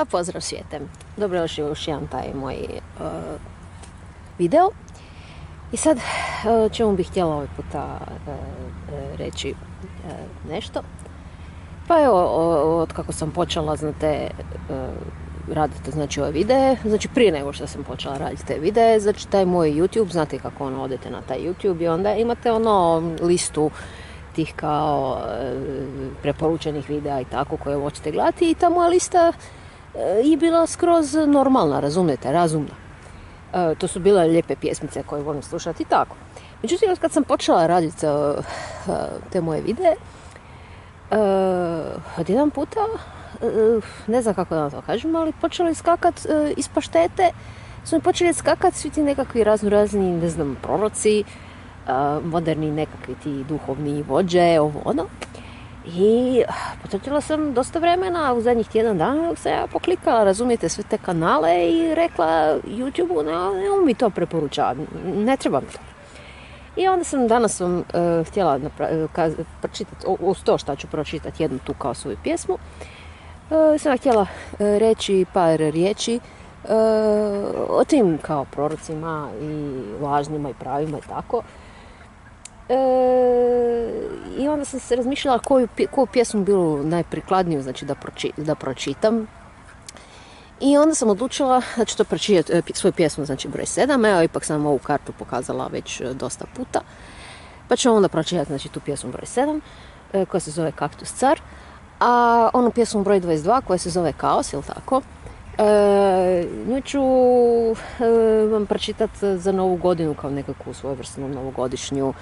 A pozdrav svijete. Dobro došli u još jedan taj moj video. I sad čemu bih htjela ovaj puta reći nešto. Pa evo, od kako sam počela, znate, raditi znači ove videe, znači prije nego što sam počela raditi te videe, znači taj moj YouTube, znate kako odete na taj YouTube i onda imate listu tih kao preporučenih videa i tako koje hoćete gledati i ta moja lista je bila skroz normalna, razumna. To su bile lijepe pjesmice koje volim slušati i tako. Međutim, kad sam počela raditi te moje videe, od jedan puta, ne znam kako da to kažem, ali počeli skakati iz paštete, su mi počeli skakati svi ti nekakvi razni, ne znam, proroci, moderni nekakvi ti duhovni vođe, ovo ono. I potratila sam dosta vremena u zadnjih tjedan dana dok sam ja poklikala, razumijete, sve te kanale i rekla YouTube-u, ne mi to preporučavati, ne treba mi to. I onda sam danas vam htjela pročitati, uz to što ću pročitati jednu tu kao svoju pjesmu, sam htjela reći par riječi o tim kao prorocima i lažnima i pravima i tako. I onda sam se razmišljala koju pjesmu bilo najprikladniju, znači da pročitam. I onda sam odlučila da ću to pročitati svoju pjesmu, znači broj 7. Evo, ipak sam ovu kartu pokazala već dosta puta. Pa ću onda pročitati znači, tu pjesmu broj 7, koja se zove Kaktus car. A onu pjesmu broj 22, koja se zove Kaos, jel tako? Nju ću vam pročitati za novu godinu kao nekakvu svojevrsnu novogodišnju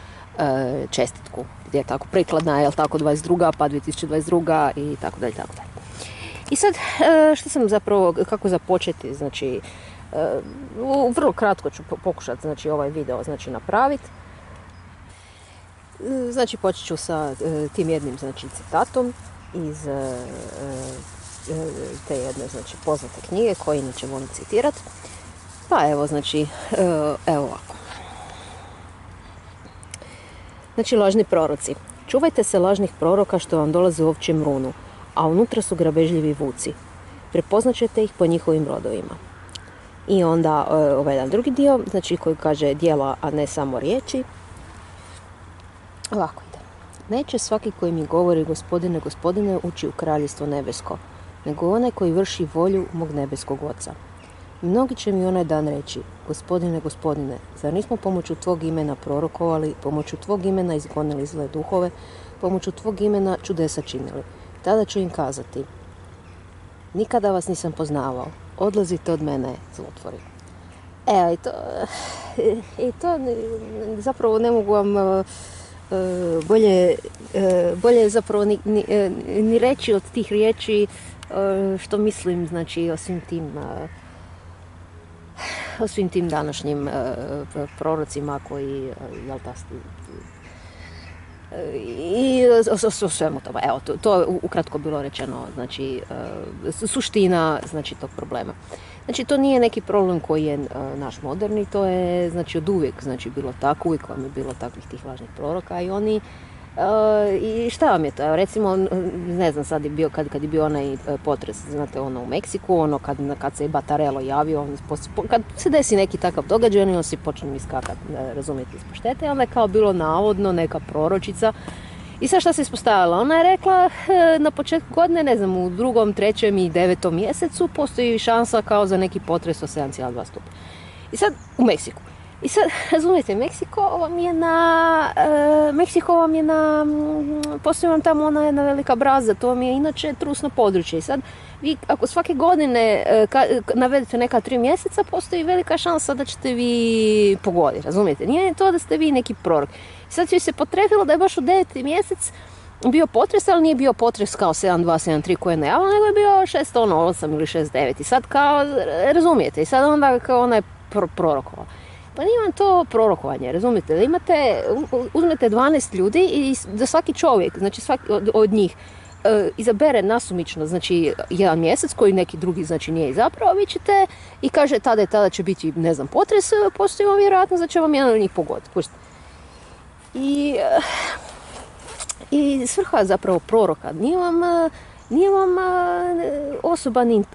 čestitku. Gdje je tako prikladna, jel tako, 22. pa 2022. i tako dalje, tako dalje. I sad, što sam zapravo, kako započeti, znači, vrlo kratko ću pokušati, znači, ovaj video, znači, napraviti. Znači, počet ću sa tim jednim, znači, citatom iz te jedne, znači, poznate knjige, koje inače volim citirati. Pa evo, znači, evo ovako. Znači, lažni proroci. Čuvajte se lažnih proroka što vam dolaze u ovčjem runu, a unutra su grabežljivi vuci. Prepoznat ćete ih po njihovim rodovima. I onda ovaj jedan drugi dio, znači koji kaže djela, a ne samo riječi. Ovako ide. Neće svaki koji mi govori gospodine, gospodine ući u kraljestvo nebesko, nego onaj koji vrši volju mog nebeskog oca. Mnogi će mi onaj dan reći, gospodine, gospodine, zar nismo pomoću tvog imena prorokovali, pomoću tvog imena izgonili zle duhove, pomoću tvog imena čudesa činili? Tada ću im kazati, nikada vas nisam poznavao, odlazite od mene, zlotvori. Evo, i to zapravo ne mogu vam bolje zapravo ni reći od tih riječi što mislim, znači, o svim tim današnjim prorocima koji, jel ta, i o svemu tome. Evo, to je ukratko bilo rečeno, znači, suština, znači, tog problema. Znači, to nije neki problem koji je naš moderni, to je, znači, od uvijek, znači, bilo tako, uvijek vam je bilo takvih tih lažnih proroka i oni, i šta vam je to? Evo, recimo, ne znam, sad je bio, kad je bio onaj potres, znate, u Meksiku, kad se je Batarelo javio, kad se desi neki takav događaj, on si počne iskakati, razumijete, iz paštete, onda je kao bilo navodno neka proročica. I sad šta se ispostavila? Ona je rekla na početku godine, ne znam, u 2., 3. i 9. mjesecu postoji šansa kao za neki potres od 7,2 stupnja. I sad u Meksiku. I sad, razumijete, Meksiko vam je na, postoji vam tamo ona jedna velika braza, to vam je inače trusno područje. I sad, vi ako svake godine navedete neka 3 mjeseca, postoji velika šansa da ćete vi pogoditi, razumijete? Nije to da ste vi neki prorok. I sad će se potrefilo da je baš u 9. mjesec bio potres, ali nije bio potres kao 7.2, 7.3 koje je najavljeno, nego je bio 6.8 ili 6.9. I sad kao, razumijete, i sad onda kao ona je prorokova. Pa nije vam to prorokovanje, razumijete, da uzmete 12 ljudi i da svaki čovjek, znači svaki od njih, izabere nasumično, znači jedan mjesec koji neki drugi znači nije izabrao, vi ćete i kaže tada će biti, ne znam, potres, postoji vjerojatno da će vam jedan od njih pogoditi. I svrha zapravo proroka nije vam nije vam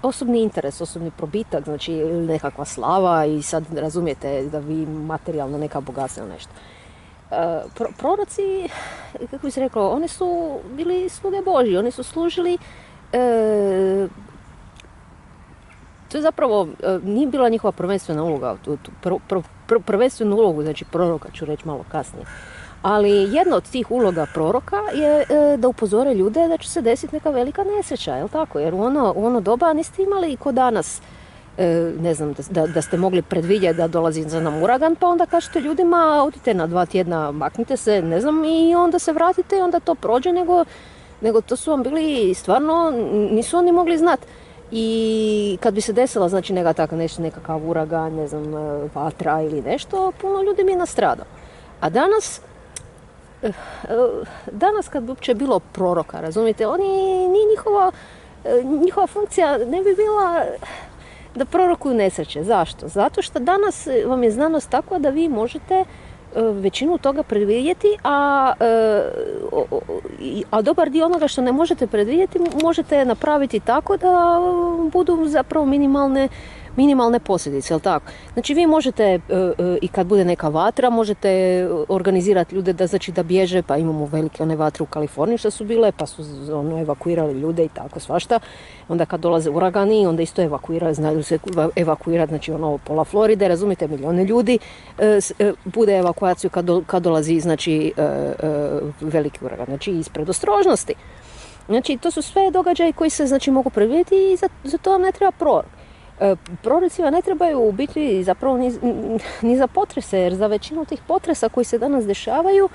osobni interes, osobni probitak, znači nekakva slava i sad razumijete da vi materijalno neka bogatstva ili nešto. Proroci, kako bi se reklo, oni su bili sluge Božji, oni su služili, to je zapravo, nije bila njihova prvenstvena uloga, prvenstvenu ulogu, znači proroka ću reći malo kasnije. Ali jedna od tih uloga proroka je da upozore ljude da će se desiti neka velika nesreća, jel tako? Jer u ono doba niste imali ko danas, ne znam, da ste mogli predvidjeti da dolazi za nam uragan, pa onda kažete ljudima, odite na 2 tjedna, maknite se, ne znam, i onda se vratite i onda to prođe, nego to su vam bili stvarno, nisu oni mogli znati. I kad bi se desila, znači, nekakav uragan, ne znam, vatra ili nešto, puno ljudi bi nastradao. A danas kad bi uopće bilo proroka, razumijete, nije njihova funkcija ne bi bila da prorokuju nesreće. Zašto? Zato što danas vam je znanost takva da vi možete većinu toga predvidjeti, a dobar dio onoga što ne možete predvidjeti možete napraviti tako da budu zapravo minimalne posljedice, jel tako? Znači vi možete, i kad bude neka vatra, možete organizirati ljude da bježe, pa imamo velike one vatre u Kaliforniji što su bile, pa su evakuirali ljude i tako svašta. Onda kad dolaze uragani, onda isto znaju se evakuirati, znači pola Floride, razumite, milijone ljudi, bude evakuaciju kad dolazi, znači, veliki uragan, znači iz predostrožnosti. Znači to su sve događaji koji se, znači, mogu predvidjeti i za to vam ne treba prorok. Prorocima ne trebaju biti zapravo ni za potrese, jer za većinu tih potresa koji se danas dešavaju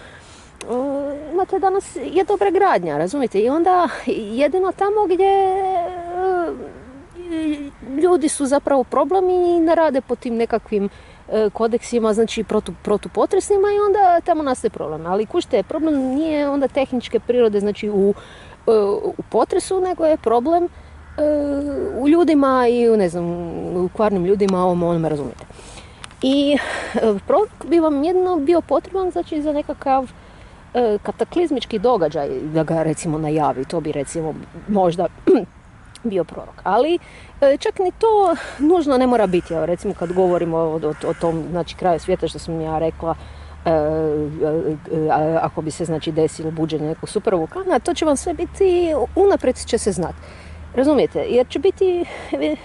imate danas je dobra gradnja, razumijete? I onda jedino tamo gdje ljudi su zapravo problem i ne rade po tim nekakvim kodeksima, znači protupotresnima, i onda tamo nastaje problem. Ali kužite, problem nije onda tehničke prirode, znači u potresu, nego je problem u ljudima i u kvarnim ljudima, onome, razumijete. I prorok bi vam jedno bio potreban, znači, za nekakav kataklizmički događaj, da ga recimo najavi, to bi recimo možda bio prorok. Ali čak ni to nužno ne mora biti. Evo, recimo kad govorimo o tom, znači, kraju svijeta, što sam ja rekla, ako bi se, znači, desilo buđenje nekog supervulkana, to će vam sve biti, unaprijed će se znati. Razumijete? Jer će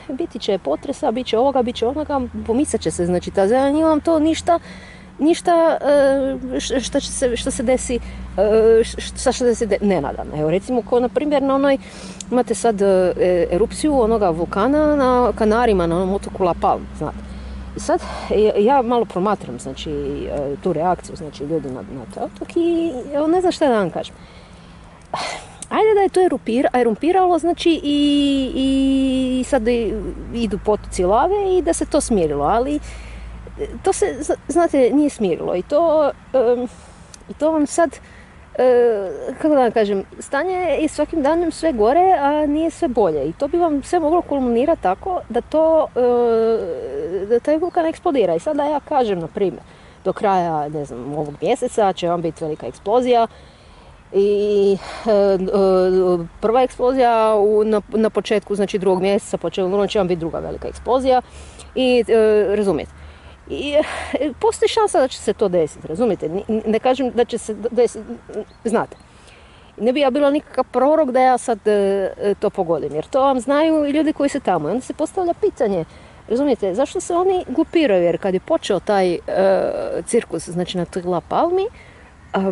biti će potresa, bit će ovoga, bit će onoga, pomicat će se, znači, ta zemlja, nije vam to ništa što se desi nenadano. Evo, recimo, ko na primjer na imate sad erupciju onoga vulkana na Kanarima, na onom otoku La Palma, znate. I sad ja malo promatram, znači, tu reakciju, znači, ljudi na taj otok i ne znam šta da vam kažem. Ajde da je to erumpiralo, znači, i sad idu potoci lave i da se to smirilo, ali to se, znate, nije smirilo i to vam sad, kako da vam kažem, stanje je svakim danom sve gore, a nije sve bolje, i to bi vam sve moglo kulminirati tako da taj vulkan eksplodira. I sad da ja kažem, na primjer, do kraja, ne znam, ovog mjeseca će vam biti velika eksplozija, i prva eksplozija na početku, znači, 2. mjeseca, početkom će vam biti druga velika eksplozija, i razumijete. I postoji šansa da će se to desiti, razumijete? Ne kažem da će se desiti, znate. Ne bi ja bila nikakav prorok da ja sad to pogodim, jer to vam znaju i ljudi koji se tamo. I onda se postavlja pitanje, razumijete, zašto se oni glupiraju, jer kad je počeo taj cirkus, znači, na toj La Palmi,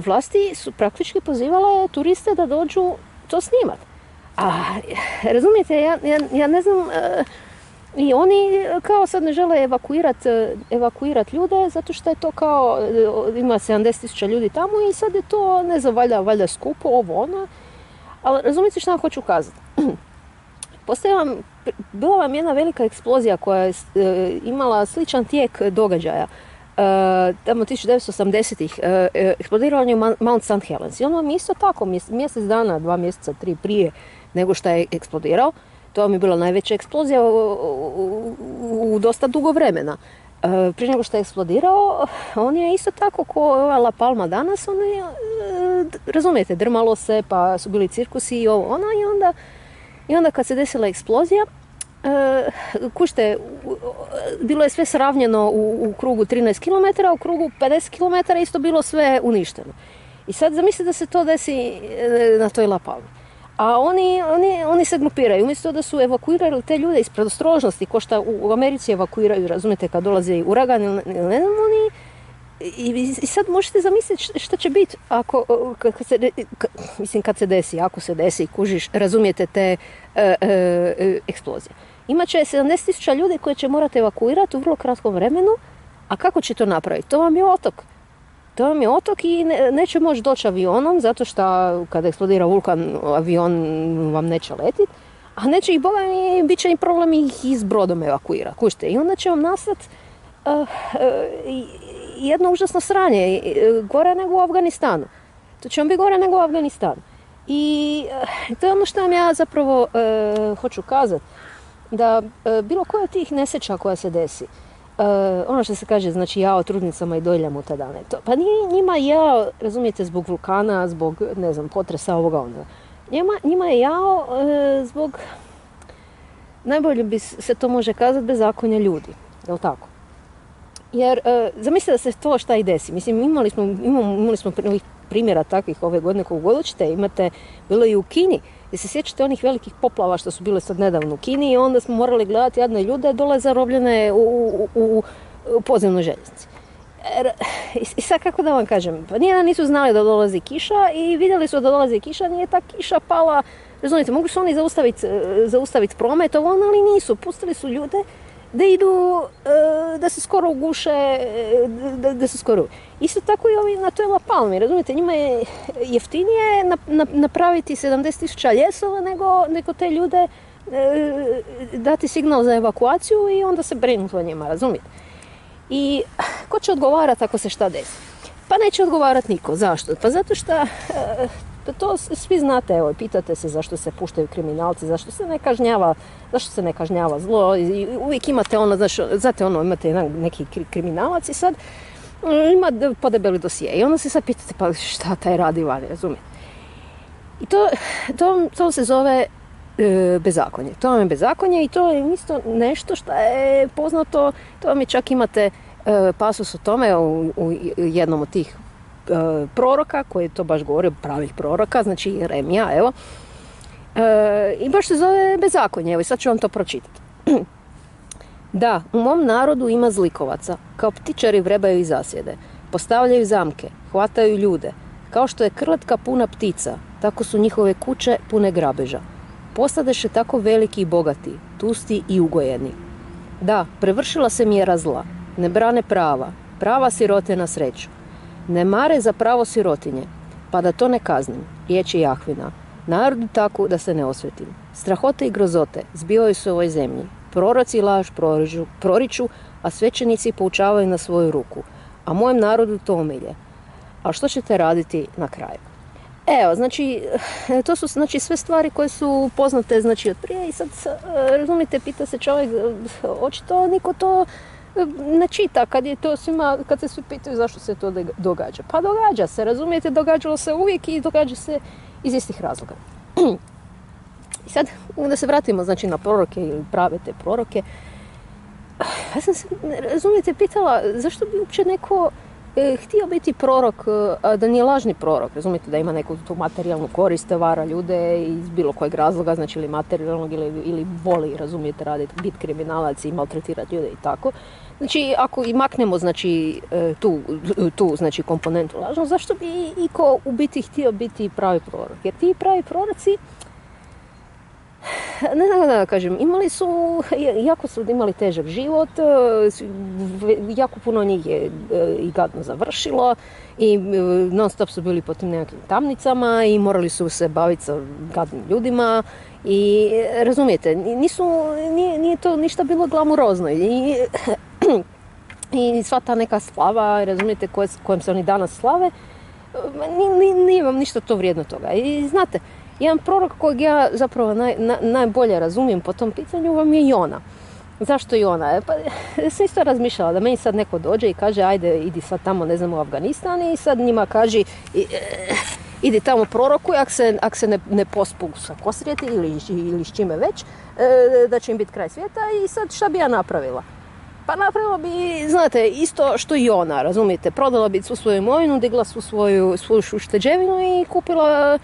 vlasti su praktički pozivale turiste da dođu to snimat. A razumijete, ja ne znam, i oni kao sad ne žele evakuirati ljude, zato što je to kao, ima 70,000 ljudi tamo i sad je to, ne znam, valjda skupo, ovo, ono. Ali razumijete što vam hoću kazati? Bila vam jedna velika eksplozija koja je imala sličan tijek događaja. Tamo 1980-ih eksplodirao je Mount St. Helens i on vam isto tako mjesec dana, 2 mjeseca, 3 prije nego što je eksplodirao. To vam je bila najveća eksplozija u dosta dugo vremena. Prije nego što je eksplodirao, on je isto tako kao La Palma danas, on je, razumijete, drmalo se, pa su bili cirkusi i ovo, ono, i onda I onda kad se desila eksplozija, kužite, bilo je sve sravnjeno u krugu 13 km, u krugu 50 km isto bilo sve uništeno. I sad zamislite da se to desi na toj La Palmi. A oni se grupiraju. Umjesto da su evakuirali te ljude iz predostrožnosti, ko što u Americi evakuiraju, razumijete, kad dolaze uragan ili ne znam, oni... I sad možete zamisliti što će biti kad se desi, ako se desi, kužiš, razumijete te eksplozije. Imaće 70.000 ljudi koje će morati evakuirati u vrlo kratkom vremenu, a kako će to napraviti? To vam je otok. To vam je otok i neće moći doći avionom, zato što kada eksplodira vulkan, avion vam neće letiti, a neće ih, boga mi, bit će im problem ih iz brodom evakuirati. Kužite, i onda će vam nastati jedno užasno sranje, gore nego u Afganistanu. To će vam biti gore nego u Afganistanu. I to je ono što vam ja zapravo hoću kazati, da bilo koja od tih nesreća koja se desi, ono što se kaže, znači jao trudnicama i dojljama u te dane, pa nije njima jao, razumijete, zbog vulkana, zbog, ne znam, potresa ovoga onda. Njima je jao zbog, najbolje bi se to može kazati, bezakonja ljudi, je li tako? Jer zamislite da se to šta i desi. Mislim, imali smo primjera takvih ove godine kogu god hoćete. Bilo i u Kini. I se sjećate onih velikih poplava što su bile sad nedavno u Kini i onda smo morali gledati jadne ljude dole zarobljene u podzemnoj željeznici. I sad kako da vam kažem, pa nisu znali da dolazi kiša i vidjeli su da dolazi kiša, nije ta kiša pala, razumijete, mogu su oni zaustaviti promet, ali nisu, pustili su ljude da idu, da se skoro uguše, da se skoro... Isto tako i ovi na toj La Palmi, razumijete, njima je jeftinije napraviti 70.000 ljesova nego te ljude dati signal za evakuaciju i onda se brinuti o njima, razumijete. I ko će odgovarati ako se šta desi? Pa neće odgovarati niko. Zašto? Pa zato što to svi znate, evo, pitate se zašto se puštaju kriminalci, zašto se ne kažnjava zlo. I uvijek imate imate neki kriminalac i sad ima podebeli dosije. I onda se sad pitate, pa šta taj radi vani, razumijete? I to se zove bezakonje. To vam je bezakonje i to je isto nešto što je poznato. To vam je čak imate pasus o tome u jednom od tih proroka, koji to baš govori, pravih proroka, znači Jeremija, evo. I baš se zove bezakonje, evo i sad ću vam to pročitati. Da, u mom narodu ima zlikovaca, kao ptičari vrebaju i zasjede, postavljaju zamke, hvataju ljude, kao što je krletka puna ptica, tako su njihove kuće pune grabeža. Postadeše tako veliki i bogati, tusti i ugojeni. Da, prevršila se mjera zla, ne brane prava sirote na sreću. Ne mare za pravo sirotinje, pa da to ne kaznim, riječi Jahvina. Narodu tako da se ne osvetim. Strahote i grozote zbivaju se u ovoj zemlji. Proroci laž proriču, a svećenici poučavaju na svoju ruku. A mojem narodu to omilje. A što ćete raditi na kraju? Evo, znači, to su znači sve stvari koje su poznate znači od prije i sad, razumite, pita se čovjek, očito niko to ne čita kad se svi pitaju zašto se to događa. Pa događa se, razumijete, događalo se uvijek i događa se iz istih razloga. I sad, da se vratimo znači na proroke ili prave te proroke, ja sam se, razumijete, pitala zašto bi uopće neko htio biti prorok, da nije lažni prorok, razumijete, da ima neku tu materijalnu korist, vara ljude iz bilo kojeg razloga, znači ili materijalnog ili voli, razumijete, raditi, biti kriminalac i maltretirati ljude i tako. Znači, ako i maknemo znači, tu znači, komponentu lažnog, zašto bi iko u biti htio biti pravi prorok? Jer ti pravi proroci, ne znam da kažem, jako su imali težak život, jako puno njih je i gadno završilo i non stop su bili po tim nekakvim tamnicama i morali su se baviti sa gadnim ljudima i razumijete, nije to ništa bilo glamurozno i sva ta neka slava, razumijete, kojom se oni danas slave, nije vam ništa to vrijedno toga. I znate, jedan prorok kojeg ja zapravo najbolje razumijem po tom pitanju vam je Jona. Zašto Jona? Pa sam isto razmišljala da meni sad neko dođe i kaže ajde idi sad tamo, ne znam, u Afganistan i sad njima kaže idi tamo prorokuj, ako se ne pospu sa kosrijeti ili s čime već, da će im biti kraj svijeta i sad šta bi ja napravila? Pa napravila bi, znate, isto što i ona, razumijete, prodala bi svu svoju imovinu, digla svu svoju ušteđevinu i kupila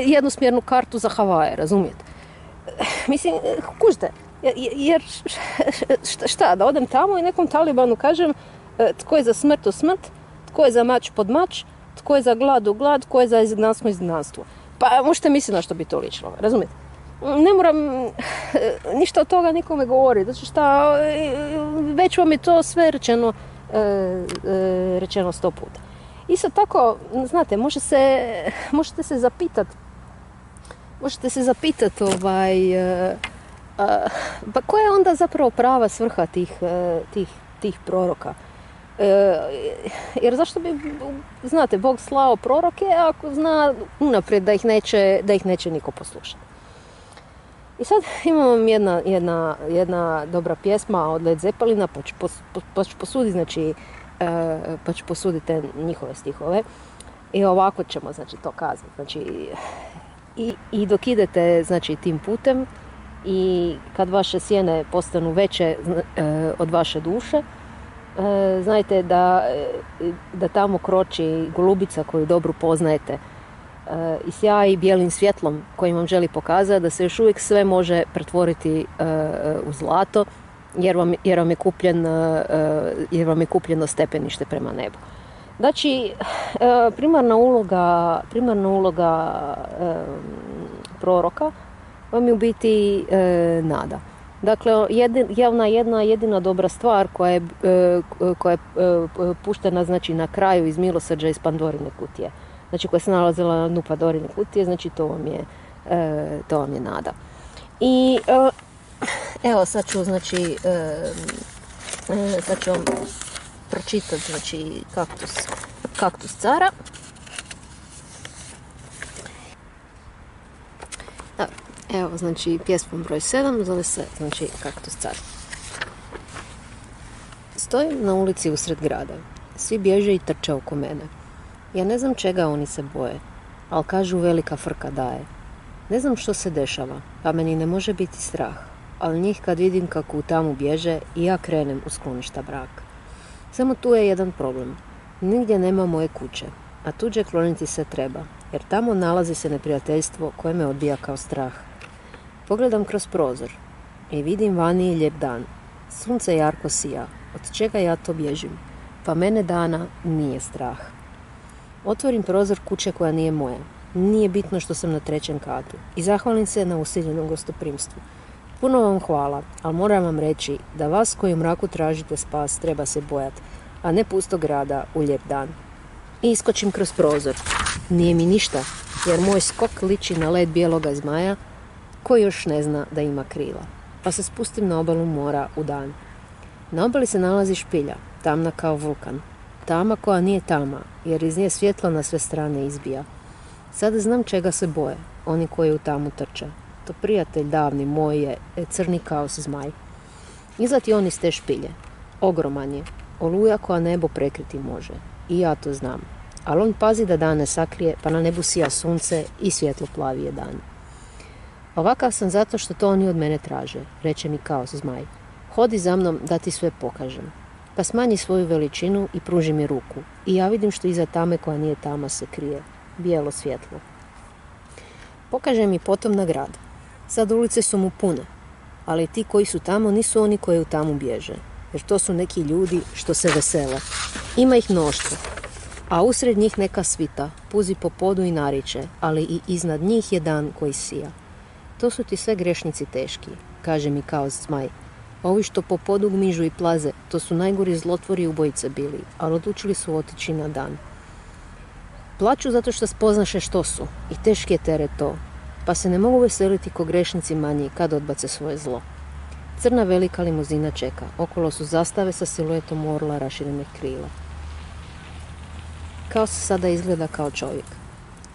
jednosmjernu kartu za Havaje, razumijete? Mislim, kužite, jer šta, da odem tamo i nekom Talibanu kažem tko je za smrt u smrt, tko je za mač pod mač, tko je za glad u glad, tko je za izgnanstvo. Pa možete misliti na što bi to ličilo, razumijete? Ne moram ništa od toga nikome govoriti, znači šta, već vam je to sve rečeno 100 puta. Isto tako, znate, možete se zapitati pa koja je onda zapravo prava svrha tih proroka? Jer zašto bi, znate, Bog slao proroke ako zna unaprijed da ih neće niko poslušati? I sad imam jedna dobra pjesma od Led Zeppelina, pa ću posuditi, znači, pa ću posuditi te njihove stihove. I ovako ćemo, znači, to kazati. Znači, i dok idete, znači, tim putem i kad vaše sjene postanu veće od vaše duše, znajte da tamo kroči golubica koju dobro poznajete i sjaji bijelim svjetlom kojim vam želi pokazati da se još uvijek sve može pretvoriti u zlato jer vam je kupljeno stepenište prema nebu. Znači, primarna uloga proroka vam je u biti nada. Dakle, jedna jedina dobra stvar koja je puštena, znači, na kraju iz milosrđa iz Pandorine kutije. Znači, koja se nalazila na dnu Pandorine kutije, znači to vam je nada. I evo sad ću, znači, sad ću vam pročitati, znači, kaktus cara. Evo, znači, pjesma broj 7, zove se, znači, Kaktus car. Stojim na ulici usred grada. Svi bježe i trče oko mene. Ja ne znam čega oni se boje, ali kažu velika frka daje. Ne znam što se dešava, pa meni ne može biti strah, ali njih kad vidim kako u tamu bježe i ja krenem u skloništa braka. Samo tu je jedan problem. Nigdje nema moje kuće, a tuđe kloniti se treba, jer tamo nalazi se neprijateljstvo koje me odbija kao strah. Pogledam kroz prozor i vidim vani lijep dan. Sunce jarko sija, od čega ja to bježim, pa mene dana nije strah. Otvorim prozor kuće koja nije moja. Nije bitno što sam na 3. katu i zahvalim se na usiljenom gostoprimstvu. Puno vam hvala, ali moram vam reći da vas koji u mraku tražite spas treba se bojati, a ne pustog grada u lijep dan. I iskočim kroz prozor. Nije mi ništa, jer moj skok liči na led bijeloga zmaja koji još ne zna da ima krila. Pa se spustim na obalu mora u dan. Na obali se nalazi špilja, tamna kao vulkan. Tama koja nije tama, jer iz nje svjetlo na sve strane izbija. Sada znam čega se boje, oni koji u tamu trče. To prijatelj davni moj je crni kaos zmaj. Izlati on iz te špilje. Ogroman je, oluja koja nebo prekriti može. I ja to znam. Ali on pazi da dan ne sakrije, pa na nebu sija sunce i svjetlo plavi je dan. Ovakav sam zato što to oni od mene traže, reče mi kaos zmaj. Hodi za mnom da ti sve pokažem. Pa smanji svoju veličinu i pruži mi ruku. I ja vidim što iza tame koja nije tama se krije. Bijelo svjetlo. Pokaže mi potom na grad. Sad ulice su mu pune. Ali ti koji su tamo nisu oni koji u tamu bježe. Jer to su neki ljudi što se vesele. Ima ih mnoštvo. A usred njih neka svita, puzi po podu i nariče, ali i iznad njih je dan koji sija. To su ti sve grešnici teški, kaže mi kao zmaj. Ovi što po podu gmižu i plaze, to su najgori zlotvori ubojice bili, ali odlučili su otići na dan. Plaču zato što spoznaše što su i teški je teret to, pa se ne mogu veseliti ko grešnici manji kad odbace svoje zlo. Crna velika limuzina čeka, okolo su zastave sa siluetom orla raširenih krila. Kao se sada izgleda kao čovjek.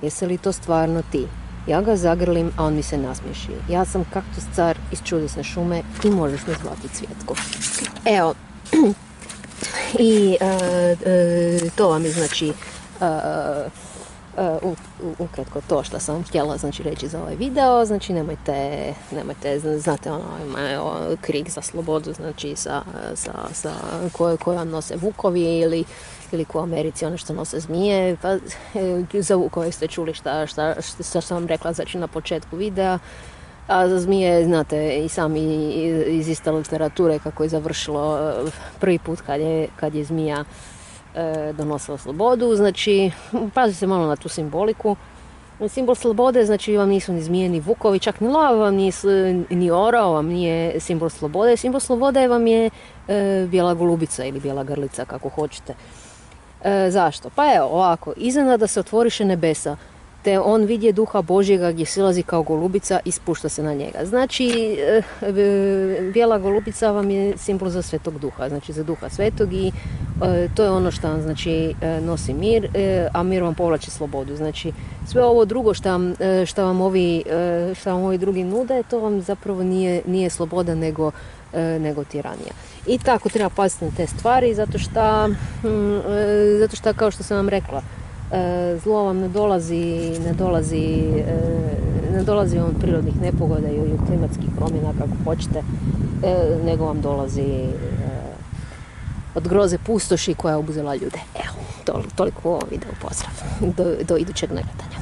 Jesi li to stvarno ti? Ja ga zagrlim, a on mi se nasmiješi. Ja sam kaktus car iz čudesne šume i možeš me zvati Cvjetko. Evo, i to vam je, znači, ukratko to što sam htjela znači, reći za ovaj video. Znači nemojte znate krik za slobodu, znači koje vam nose vukovi ili ko u Americi ono što nose zmije. Pa za vukove ste čuli što sam vam rekla znači, na početku videa. A za zmije znate i sami iz iste literature kako je završilo prvi put kad je zmija donosila slobodu. Znači, pazite malo na tu simboliku. Simbol slobode, znači vam nisu ni zmije, ni vukovi, čak ni lava vam ni orao vam nije simbol slobode. Simbol slobode vam je bijela golubica ili bijela grlica, kako hoćete. Zašto? Pa evo, ovako, iznenada se otvoriše nebesa, te on vidje duha Božjega gdje silazi kao golubica i spušta se na njega. Znači, bijela golubica vam je simbol za Svetog Duha, znači za Duha Svetog i to je ono što vam znači, nosi mir, a mir vam povlači slobodu. Znači, sve ovo drugo što vam ovi drugi nude, to vam zapravo nije sloboda nego tiranija. I tako treba paziti na te stvari, zato što kao što sam vam rekla, zlo vam ne dolazi vam od prirodnih nepogoda ili od klimatskih promjena kako hoćete, nego vam dolazi od groze pustoši koja je obuzela ljude. Evo, toliko u ovom videu, pozdrav. Do idućeg nagledanja.